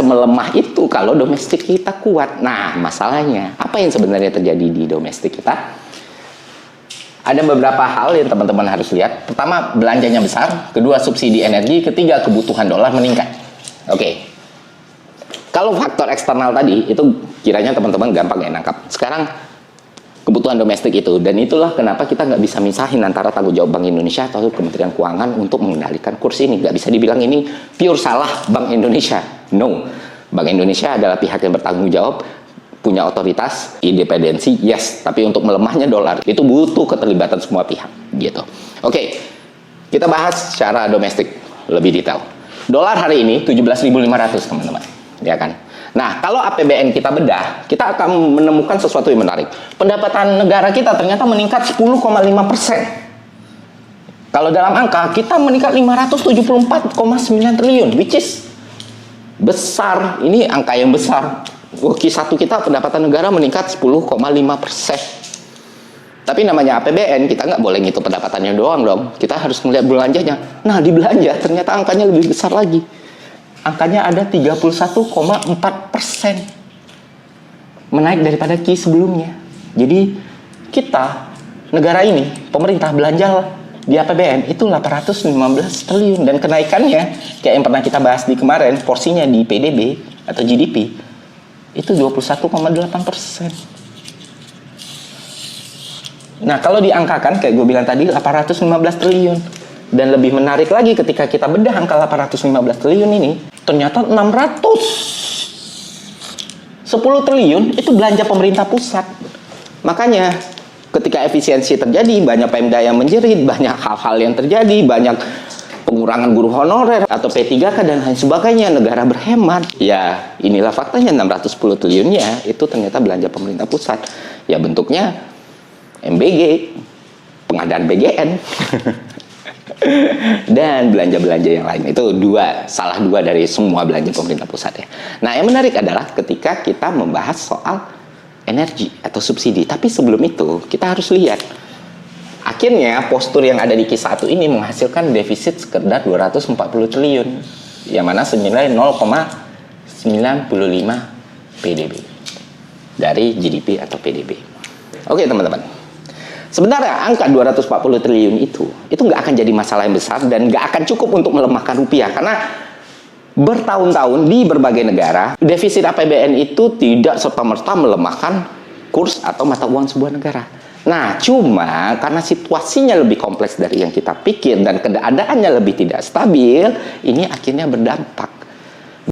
semelemah itu kalau domestik kita kuat. Nah, masalahnya apa yang sebenarnya terjadi di domestik kita? Ada beberapa hal yang teman-teman harus lihat. Pertama, belanjanya besar. Kedua, subsidi energi. Ketiga, kebutuhan dolar meningkat. Oke. Kalau faktor eksternal tadi, itu kiranya teman-teman gampang ya nangkap. Sekarang, kebutuhan domestik itu. Dan itulah kenapa kita nggak bisa misahin antara tanggung jawab Bank Indonesia atau Kementerian Keuangan untuk mengendalikan kurs ini. Nggak bisa dibilang ini pure salah Bank Indonesia. No. Bank Indonesia adalah pihak yang bertanggung jawab, punya otoritas, independensi, yes. Tapi untuk melemahnya dolar, itu butuh keterlibatan semua pihak. Gitu. Oke. Kita bahas secara domestik lebih detail. Dolar hari ini 17.500 teman-teman. Ya kan? Nah, kalau APBN kita bedah, kita akan menemukan sesuatu yang menarik. Pendapatan negara kita ternyata meningkat 10,5%. Kalau dalam angka, kita meningkat 574,9 triliun, which is besar. Ini angka yang besar. Q1 kita pendapatan negara meningkat 10,5%. Tapi namanya APBN, kita nggak boleh ngitung pendapatannya doang dong. Kita harus melihat belanjanya. Nah, di belanja ternyata angkanya lebih besar lagi. Angkanya ada 31,4%. Menaik daripada Q sebelumnya. Jadi kita, negara ini, pemerintah belanja di APBN itu 815 triliun. Dan kenaikannya, kayak yang pernah kita bahas di kemarin, porsinya di PDB atau GDP, itu 21,8%. Nah, kalau diangkakan, kayak gue bilang tadi, 815 triliun. Dan lebih menarik lagi ketika kita bedah angka 815 triliun ini, ternyata 610 triliun itu belanja pemerintah pusat. Makanya ketika efisiensi terjadi, banyak Pemda yang menjerit, banyak hal-hal yang terjadi, banyak pengurangan guru honorer atau P3K dan lain sebagainya, negara berhemat. Ya, inilah faktanya, 610 triliunnya itu ternyata belanja pemerintah pusat. Ya, bentuknya MBG, pengadaan BGN. Dan belanja-belanja yang lain. Itu salah dua dari semua belanja pemerintah pusat ya. Nah, yang menarik adalah ketika kita membahas soal energi atau subsidi. Tapi sebelum itu, kita harus lihat akhirnya postur yang ada di Q1 ini menghasilkan defisit sekedar 240 triliun. Yang mana senilai 0,95 PDB dari GDP atau PDB. Oke, teman-teman. Sebenarnya angka 240 triliun itu nggak akan jadi masalah yang besar dan nggak akan cukup untuk melemahkan rupiah, karena bertahun-tahun di berbagai negara defisit APBN itu tidak serta-merta melemahkan kurs atau mata uang sebuah negara. Nah, cuma karena situasinya lebih kompleks dari yang kita pikir dan keadaannya lebih tidak stabil, ini akhirnya berdampak